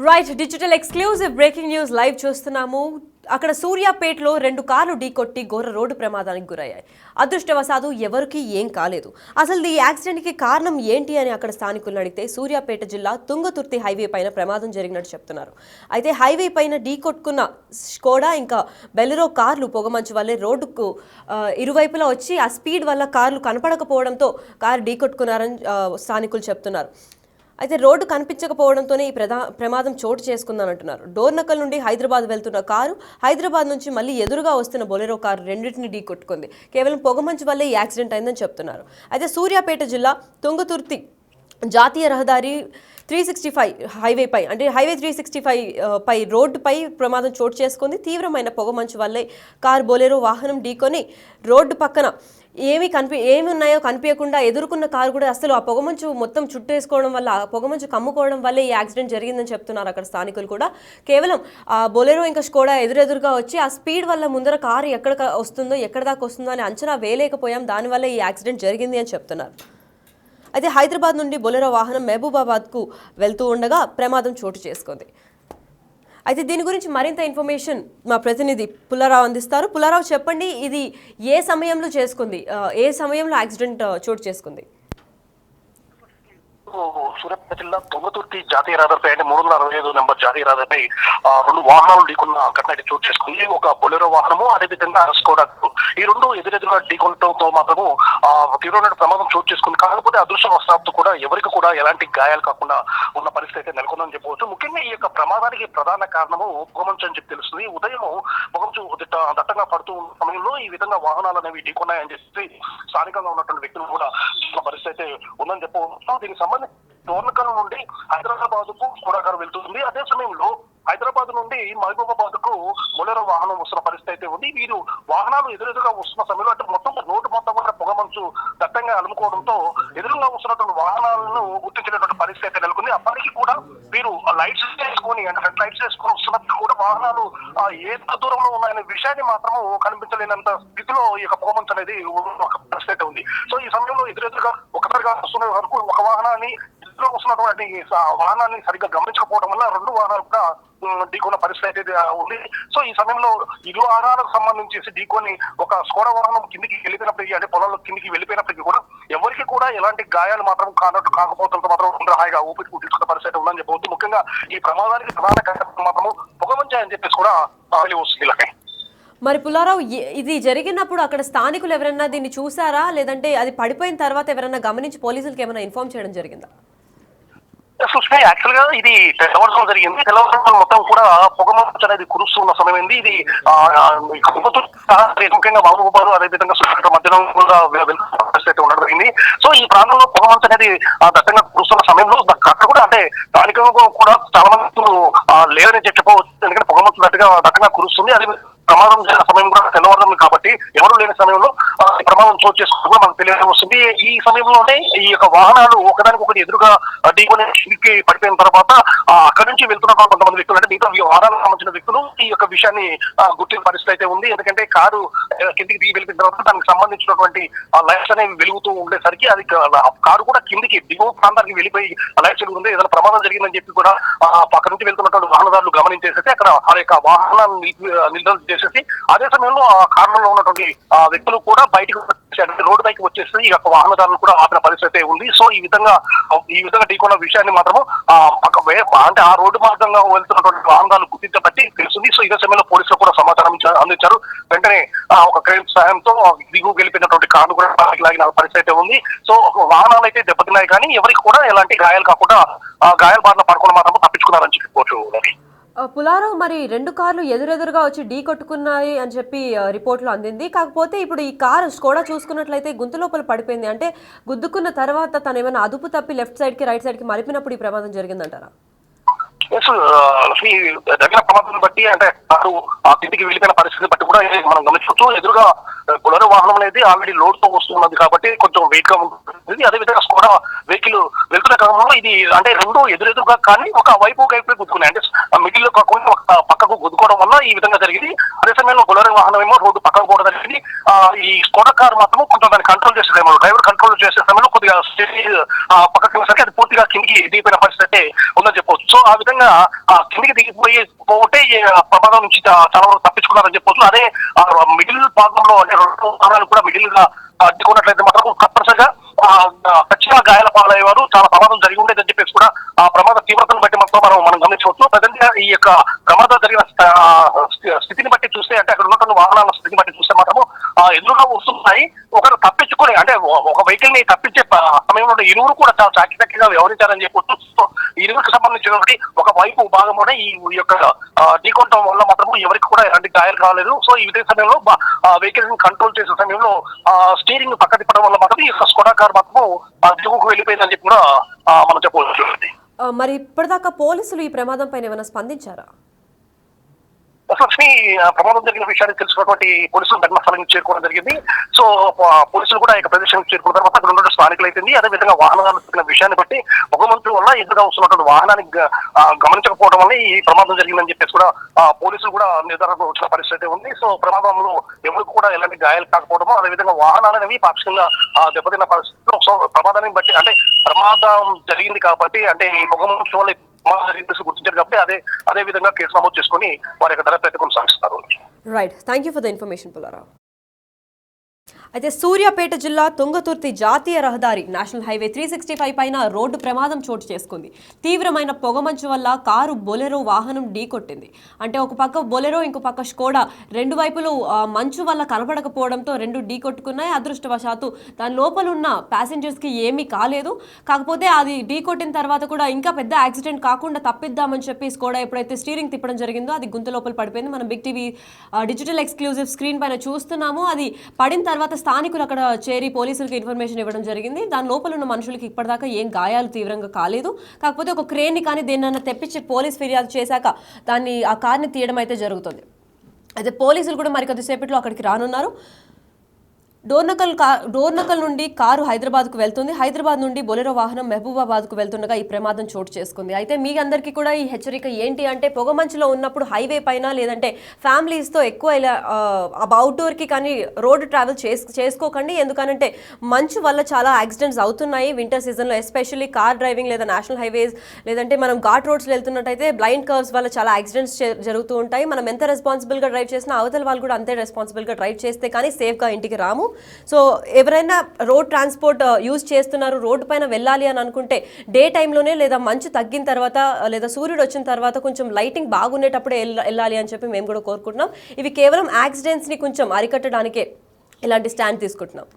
Right digital exclusive breaking news live చూస్తున్నాము. అక్కడ సూర్యాపేటలో 2 కార్లు ఢీకొట్టి ఘోర రోడ్డు ప్రమాదానికి గురయ్యాయి. అదృష్టవశాత్తు ఎవరికీ ఏం కాలేదు. అసలు ఈ యాక్సిడెంట్కి కారణం ఏంటి అని అక్కడ స్థానికులను అడిగితే సూర్యాపేట జిల్లా తుంగతుర్తి హైవే పైన ప్రమాదం జరిగినట్టు చెప్తున్నారు. అయితే హైవే పైన ఢీకొట్టుకున్న స్కోడా ఇంకా బెలెరో కార్లు పొగమంచు వల్లే రోడ్డుకు ఇరువైపులా వచ్చి ఆ స్పీడ్ వల్ల కార్లు కనపడకపోవడంతో కారు ఢీకొట్టుకున్నారని స్థానికులు చెప్తున్నారు. అయితే రోడ్డు కనిపించకపోవడంతోనే ఈ ప్రమాదం చోటు చేసుకుందనంటున్నారు. డోర్నకల్ నుండి హైదరాబాద్ వెళ్తున్న కారు హైదరాబాద్ నుంచి మళ్ళీ ఎదురుగా వస్తున్న బొలెరో కారు రెండింటిని ఢీకొట్టుకుంది. కేవలం పొగమంచు వల్లే ఈ యాక్సిడెంట్ అయిందని చెప్తున్నారు. అయితే సూర్యాపేట జిల్లా తుంగతుర్తి జాతీయ రహదారి 365 హైవేపై అంటే హైవే 365 పై రోడ్డుపై ప్రమాదం చోటు చేసుకుంది. తీవ్రమైన పొగమంచు వల్లే కారు బొలెరో వాహనం ఢీకొని రోడ్డు పక్కన ఏమి ఉన్నాయో కనిపించకుండా ఎదుర్కొన్న కారు కూడా అసలు ఆ పొగమంచు మొత్తం చుట్టేసుకోవడం వల్ల ఆ పొగమంచు కమ్ముకోవడం వల్లే ఈ యాక్సిడెంట్ జరిగిందని చెప్తున్నారు అక్కడ స్థానికులు కూడా. కేవలం ఆ బొలెరో ఇంకా స్కోడా ఎదురెదురుగా వచ్చి ఆ స్పీడ్ వల్ల ముందర కారు ఎక్కడ వస్తుందో ఎక్కడ దాకా వస్తుందో అని అంచనా వేయలేకపోయాం, దానివల్ల ఈ యాక్సిడెంట్ జరిగింది అని చెప్తున్నారు. అయితే హైదరాబాద్ నుండి బొలెరో వాహనం మహబూబాబాద్కు వెళ్తూ ఉండగా ప్రమాదం చోటు చేసుకుంది. అయితే దీని గురించి మరింత ఇన్ఫర్మేషన్ మా ప్రతినిధి పుల్లారావు అందిస్తారు. పుల్లారావు చెప్పండి, ఇది ఏ సమయంలో యాక్సిడెంట్ చోటు చేసుకుంది? సూర్యాపేట జిల్లా తుంగతుర్తి జాతీయ రహదారిపై అంటే 365 నెంబర్ జాతీయ రహదారిపై 2 వాహనాలు ఢీకొన్న ఘటన చోటు చేసుకుంది. ఒక బొలెరో వాహనము, అదేవిధంగా స్కోడా. ఈ 2 ఎదురెదురుగా ఢీకొనడంతో మాత్రము తీవ్రమైన ప్రమాదం చోటు చేసుకుంది. కాకపోతే అదృష్టవశాత్తు కూడా ఎవరికి కూడా ఎలాంటి గాయాలు కాకుండా ఉన్న పరిస్థితి అయితే నెలకొందని చెప్పవచ్చు. ముఖ్యంగా ఈ యొక్క ప్రమాదానికి ప్రధాన కారణము పొగమంచు అని చెప్పి తెలుస్తుంది. ఉదయం పొగమంచు దట్టంగా పడుతూ ఉన్న సమయంలో ఈ విధంగా వాహనాలు అనేవి ఢీకొన్నాయని చెప్పి స్థానికంగా ఉన్నటువంటి వ్యక్తులు కూడా పరిస్థితి అయితే ఉందని చెప్పవచ్చు. దీనికి సంబంధించి డోర్నకల్ నుండి హైదరాబాద్ కు స్కోడా కారు వెళ్తుంది. అదే సమయంలో హైదరాబాద్ నుండి మహబూబాబాద్ కు బొలెరో వాహనం వస్తున్న పరిస్థితి అయితే ఉంది. వీరు వాహనాలు ఎదురెదురుగా వస్తున్న సమయంలో అంటే మొత్తం రోడ్డు మొత్తం కూడా పొగమంచు దట్టంగా అలుముకోవడంతో ఎదురుగా వస్తున్నటువంటి వాహనాలను గుర్తించినటువంటి పరిస్థితి అయితే నెలకొంది. అప్పటికి కూడా వీరు లైట్స్ వేసుకొని అంటే ఫ్రంట్ లైట్స్ వేసుకొని వస్తున్నప్పుడు కూడా వాహనాలు ఏ దూరంలో ఉన్నాయనే విషయాన్ని మాత్రము కనిపించలేనంత స్థితిలో ఈ యొక్క పొగమంచు అనేది పరిస్థితి ఉంది. సో ఈ సమయంలో ఎదురెదురుగా ఒకసారిగా వస్తున్న వరకు ఒక వాహనాన్ని ఎదురుగా వస్తున్నటువంటి వాహనాన్ని సరిగ్గా గమనించకపోవడం వల్ల 2 వాహనాలు కూడా ఢీకొన్న పరిస్థితి అయితే ఉంది. సో ఈ సమయంలో ఇరు వాహనాలకు సంబంధించి ఢీకొని ఒక స్కోడా వాహనం కిందికి వెళ్ళిపోయినప్పటికీ అంటే పొలంలో కిందికి వెళ్ళిపోయినప్పటికీ కూడా ఎవరికి కూడా ఎలాంటి గాయాలు మాత్రం కాకపోవడంతో మాత్రం హాయిగా ఊపిరి తీసుకున్న పరిస్థితి ఉందని చెప్పవచ్చు. ముఖ్యంగా ఈ ప్రమాదానికి ప్రధాన కారణం మాత్రము పొగమంచు అని చెప్పేసి కూడా వస్తుంది. ఇలాగే మరి పుల్లారావు, ఇది జరిగినప్పుడు అక్కడ స్థానికులు ఎవరైనా దీన్ని చూసారా, లేదంటే అది పడిపోయిన తర్వాత ఎవరైనా గమనించి పోలీసులకు ఏమైనా ఇన్ఫార్మ్ చేయడం జరిగిందా? సుష్మి, యాక్చువల్ గా ఇది తెల్లవారుజామున జరిగింది. తెల్లవారుజామున మొత్తం కూడా పొగమంచు అనేది కురుస్తున్న సమయం ఇది ముఖ్యంగా మహబూబాబాద్ అదేవిధంగా సూర్యాపేట మధ్యలో కూడా పరిస్థితి ఉండడం జరిగింది. సో ఈ ప్రాంతంలో పొగమంచు అనేది దట్టంగా కురుస్తున్న సమయంలో అక్కడ కూడా అంటే స్థానికంగా కూడా చాలా మంది లేదని చెప్పవచ్చు. ఎందుకంటే పొగమంచు దట్టంగా కురుస్తుంది. అది ప్రమాదం జరిగిన సమయం కూడా తెల్లవారుజామున కాబట్టి ఎవరు లేని సమయంలో ప్రమాదం చోటు చేసుకోవడం మనకు తెలియడం వస్తుంది. ఈ సమయంలోనే ఈ యొక్క వాహనాలు ఒకదానికొకటి ఎదురుగా ఢీకొని పడిపోయిన తర్వాత అక్కడి నుంచి వెళ్తున్న కొంతమంది వ్యక్తులు అంటే మిగతా వాహనాలకు సంబంధించిన వ్యక్తులు ఈ యొక్క విషయాన్ని గుర్తించిన పరిస్థితి అయితే ఉంది. ఎందుకంటే కారు కిందికి దిగి వెళ్ళిన తర్వాత దానికి సంబంధించినటువంటి లైట్స్ అనేవి వెలుగుతూ ఉండేసరికి అది కారు కూడా కిందికి దిగువ ప్రాంతానికి వెళ్ళిపోయి లైట్స్ వెలుగుతుంది. ఏదైనా ప్రమాదం జరిగిందని చెప్పి కూడా అక్కడి నుంచి వెళ్తున్నటువంటి వాహనదారులు గమనించేసేసి అక్కడ ఆ యొక్క వాహనాలను నిలుదల చేసేసి అదే సమయంలో ఆ కారులో ఉన్నటువంటి వ్యక్తులు కూడా బయటకు రోడ్డు పైకి వచ్చేసి ఈ యొక్క వాహనదారులు కూడా ఆపిన పరిస్థితి ఉంది. సో ఈ విధంగా ఢీకొన్న విషయాన్ని మాత్రము అంటే ఆ రోడ్డు మార్గంగా వెళ్తున్నటువంటి వాహనాలు గుర్తించబట్టి తెలుస్తుంది. సో ఇదే సమయంలో పోలీసులు కూడా సమాచారం అందించారు. వెంటనే ఒక క్రెయిన్ సహాయంతో దిగు వెళ్ళిపోయినటువంటి కారు కూడా లాగిన పరిస్థితి ఉంది. సో వాహనాలు అయితే దెబ్బతిన్నాయి కానీ ఎవరికి కూడా ఎలాంటి గాయాలు కాకుండా గాయాల బారిన పడకుండా మాత్రం తప్పించుకున్నారని చెప్పుకోవచ్చు. పుల్లారావు, మరి 2 కార్లు ఎదురెదురుగా వచ్చి ఢీ కొట్టుకున్నాయి అని చెప్పి రిపోర్ట్లో అందింది. కాకపోతే ఇప్పుడు ఈ కారు స్కోడా చూసుకున్నట్లయితే గుంత లోపల పడిపోయింది. అంటే గుద్దుకున్న తర్వాత తను ఏమైనా అదుపు తప్పి లెఫ్ట్ సైడ్కి రైట్ సైడ్కి మరిపినప్పుడు ఈ ప్రమాదం జరిగిందంటారా? లక్ష్మి, జరిగిన ప్రమాదాన్ని బట్టి అంటే కారు కిందికి వెళ్ళిపోయిన పరిస్థితిని బట్టి కూడా మనం గమనించవచ్చు. ఎదురుగా బొలెరో వాహనం అనేది ఆల్రెడీ లోడ్ తో వస్తున్నది కాబట్టి కొంచెం వెయిట్ గా ఉంటుంది. అదేవిధంగా స్కోడా వెహికల్ వెళ్తున్న క్రమంలో ఇది అంటే రెండు ఎదురెదురుగా కానీ ఒక వైపు గుద్దుకున్నాయి. అంటే మిడిల్ లో కాకుండా ఒక పక్కకు గుద్దుకోవడం వల్ల ఈ విధంగా జరిగింది. అదే సమయంలో బొలెరో వాహనం ఏమో రోడ్డు పక్కకు పోవడం జరిగింది. ఈ స్కోడా కార్ మాత్రం కొంచెం దాన్ని కంట్రోల్ చేసే సమయంలో డ్రైవర్ కంట్రోల్ చేసే సమయంలో కొద్దిగా పక్కకి సరికి అది పూర్తిగా కిందికి దిగిపోయిన పరిస్థితి అయితే ఉందని చెప్పవచ్చు. సో ఆ విధంగా కిందికి దిగిపోయి పోతే ప్రమాదం నుంచి చాలా వరకు తప్పించుకున్నారని చెప్పవచ్చు. అదే మిడిల్ భాగంలో అంటే రెండు వాహనాలు కూడా మిడిల్ గా అడ్డుకున్నట్లయితే మాత్రం తప్పనిసరిగా ఖచ్చితంగా గాయాల పాలయ్యేవారు, చాలా ప్రమాదం జరిగి ఉండేదని చెప్పేసి కూడా ఆ ప్రమాద తీవ్రతను బట్టి మాత్రం మనం గమనించవచ్చు. ప్రజెంట్గా ఈ యొక్క ప్రమాదం జరిగిన స్థితిని బట్టి చూస్తే అంటే అక్కడ ఉన్నటువంటి వాహనాల స్థితిని బట్టి చూస్తే మాత్రము ఎదురుగా వస్తున్నాయి. ఒకరు తప్పించుకుని అంటే ఒక వెహికల్ ని తప్పించే సమయంలో ఇరువురు కూడా చాలా చాకిచక్యంగా వ్యవహరించారని చెప్పొచ్చు. ఇరువురికి సంబంధించినటువంటి ఒక వైపు భాగంలోనే ఈ యొక్క ఢీకొనడం వల్ల మాత్రము ఎవరికి కూడా ఎలాంటి గాయాలు కాలేదు. సో ఈ విధంగా సమయంలో వెహికల్ ని కంట్రోల్ చేసే సమయంలో స్టీరింగ్ పక్క తిప్పడం వల్ల మాత్రం ఈ యొక్క స్కోడా కార్ మాత్రము దిగుకు వెళ్ళిపోయిందని చెప్పి కూడా మనం చెప్పవచ్చు. మరి ఇప్పటిదాకా పోలీసులు ఈ ప్రమాదం పైన ఏమైనా స్పందించారా? లక్ష్మి, ప్రమాదం జరిగిన విషయాన్ని తెలుసుకున్నటువంటి పోలీసులు ఘటనా స్థలానికి చేరుకోవడం జరిగింది. సో పోలీసులు కూడా ఈ ప్రదేశానికి చేరుకున్న తర్వాత అక్కడ ఉన్న స్థానికులు అయిపోయింది. అదేవిధంగా వాహనాలు తిరిగిన విషయాన్ని బట్టి పొగమంచు వల్ల ఎదురుగా వస్తున్నటువంటి వాహనానికి గమనించకపోవడం వల్ల ఈ ప్రమాదం జరిగిందని చెప్పేసి కూడా పోలీసులు కూడా నిర్ధారణకు వచ్చిన పరిస్థితి ఉంది. సో ప్రమాదంలో ఎవరికి కూడా ఎలాంటి గాయాలు కాకపోవడము, అదేవిధంగా వాహనాలు అనేవి పాక్షికంగా దెబ్బతిన్న పరిస్థితిలో సో ప్రమాదాన్ని బట్టి అంటే ప్రమాదం జరిగింది కాబట్టి అంటే ఈ పొగమంచు వల్ల గుర్తించారు కాబట్టి అదే విధంగా కేసు నమోదు చేసుకుని వారి యొక్క దర్యాప్తు కొనసాగిస్తారు. Right, thank you for the information Pullarao. అయితే సూర్యాపేట జిల్లా తుంగతుర్తి జాతీయ రహదారి నేషనల్ హైవే 365 పైన రోడ్డు ప్రమాదం చోటు చేసుకుంది. తీవ్రమైన పొగమంచు వల్ల కారు బొలెరో వాహనం ఢీకొట్టింది. అంటే ఒక పక్క బొలెరో, ఇంకో పక్క స్కోడా, రెండు వైపులు మంచు వల్ల కనపడకపోవడంతో రెండు ఢీకొట్టుకున్నాయి. అదృష్టవశాత్తు దాని లోపల ఉన్న ప్యాసింజర్స్కి ఏమీ కాలేదు. కాకపోతే అది ఢీకొట్టిన తర్వాత కూడా ఇంకా పెద్ద యాక్సిడెంట్ కాకుండా తప్పిద్దామని చెప్పి స్కోడా ఎప్పుడైతే స్టీరింగ్ తిప్పడం జరిగిందో అది గుంత లోపల పడిపోయింది. మనం big TV digital exclusive screen పైన చూస్తున్నాము. అది పడిన తర్వాత స్థానికులు అక్కడ చేరి పోలీసులకు ఇన్ఫర్మేషన్ ఇవ్వడం జరిగింది. దాని లోపల ఉన్న మనుషులకి ఇప్పటిదాకా ఏం గాయాలు తీవ్రంగా కాలేదు. కాకపోతే ఒక క్రేన్ని కానీ దేన్నైనా తెప్పించి పోలీస్ ఫిర్యాదు చేశాక ఆ కార్ని తీయడం అయితే జరుగుతుంది. అయితే పోలీసులు కూడా మరికొద్దిసేపట్లో అక్కడికి రానున్నారు. డోర్నకల్ నుండి కారు హైదరాబాద్కు వెళ్తుంది. హైదరాబాద్ నుండి బొలెరో వాహనం మహబూబాబాద్కు వెళ్తుండగా ఈ ప్రమాదం చోటు చేసుకుంది. అయితే మీ అందరికీ కూడా ఈ హెచ్చరిక ఏంటి అంటే పొగమంచులో ఉన్నప్పుడు హైవే పైన లేదంటే ఫ్యామిలీస్తో ఎక్కువ ఇలా అవుట్డోర్కి కానీ రోడ్డు ట్రావెల్ చేసుకోకండి. ఎందుకనంటే మంచు వల్ల చాలా యాక్సిడెంట్స్ అవుతున్నాయి వింటర్ సీజన్లో, ఎస్పెషల్లీ కార్ డ్రైవింగ్ లేదా నేషనల్ హైవేస్ లేదంటే మనం ఘాట్ రోడ్స్ వెళ్తున్నట్టయితే బ్లైండ్ కర్వ్స్ వల్ల చాలా యాక్సిడెంట్స్ జరుగుతూ ఉంటాయి. మనం ఎంత రెస్పాన్సిబుల్గా డ్రైవ్ చేసినా అవతల వాళ్ళు కూడా అంతే రెస్పాన్సిబుల్గా డ్రైవ్ చేస్తే కానీ సేఫ్గా ఇంటికి రాము. సో ఎవరైనా రోడ్ ట్రాన్స్పోర్ట్ యూజ్ చేస్తున్నారు, రోడ్డు పైన వెళ్ళాలి అని అనుకుంటే డే టైంలోనే లేదా మంచు తగ్గిన తర్వాత లేదా సూర్యుడు వచ్చిన తర్వాత కొంచెం లైటింగ్ బాగుండేటప్పుడే వెళ్ళాలి అని చెప్పి మేము కూడా కోరుకుంటున్నాం. ఇవి కేవలం యాక్సిడెంట్స్ని కొంచెం అరికట్టడానికే ఇలాంటి స్టాండ్ తీసుకుంటున్నాం.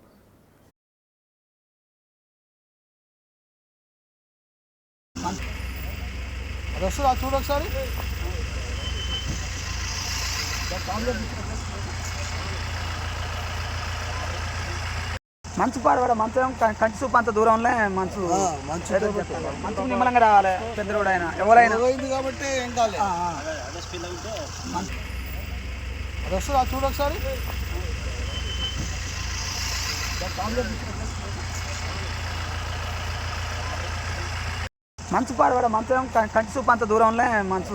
చూడొకసారి మంచు పాడబడ మంచం కంటి చూపు అంత దూరంలో మంచు నిమ్మలంగా రావాలి. పెద్ద రోడ్ అయినా ఎవరైనా కాబట్టి ఏం కాలేదు. చూడొకసారి మంచు పాడబడ మంచం కంటి చూపు అంత దూరంలో మంచు